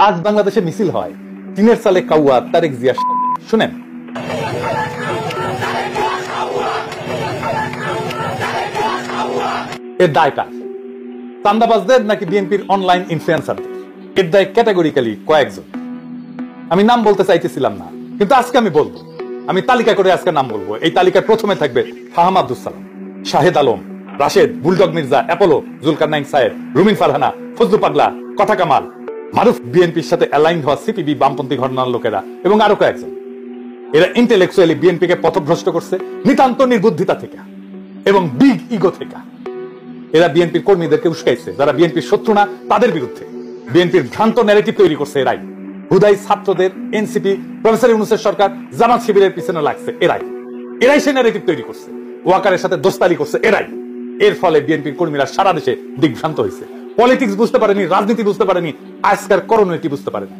আজ বাংলাদেশে মিছিল হয় টিনের সালে কাউয়া তারেক জিয়া। শুনেন, এর দায় কার? চান্দাবাজদের নাকি বিএনপির অনলাইন ইনফ্লুয়েন্সারদের? এর দায় ক্যাটাগরিক্যালি কয়েকজন। আমি নাম বলতে চাইতেছিলাম না, কিন্তু আজকে আমি বলবো। আমি তালিকা করে আজকে নাম বলবো। এই তালিকার প্রথমে থাকবে ফাহাম আব্দুল সালাম, শাহেদ আলম, রাশেদ, বুলডগ মির্জা, অ্যাপোলো, জুলকারনাইন সাহেব, রুমিন ফারহানা, ফজলু পাগলা, কথা কামাল, মারুফ, বিএনপির সাথে অ্যালাইন হওয়া সিপিবি বামপন্থী ঘটনার লোকেরা এবং আরো কয়েকজন। এরা ইন্টেলেকচুয়ালি বিএনপিকে পথভ্রষ্ট করছে নিতান্ত নির্বুদ্ধিতা থেকে এবং বিগ ইগো থেকে। এরা বিএনপির কর্মীদেরকে উস্কাইছে, যারা বিএনপির শত্রু না তাদের বিরুদ্ধে। বিএনপির ভ্রান্ত ন্যারেটিভ তৈরি করছে এরাই। হুদাই ছাত্রদের, এনসিপি, প্রফেসর ইউনূসের সরকার, জামাত শিবিরের পিছনে লাগছে এরাই সেই ন্যারেটিভ তৈরি করছে। ওয়াকারের সাথে দোস্তারি করছে এরাই। এর ফলে বিএনপির কর্মীরা সারা দেশে দিগ্ভ্রান্ত হয়েছে। পলিটিক্স বুঝতে পারেনি, রাজনীতি বুঝতে পারেনি, আজকের করণীয় কি বুঝতে পারেনি।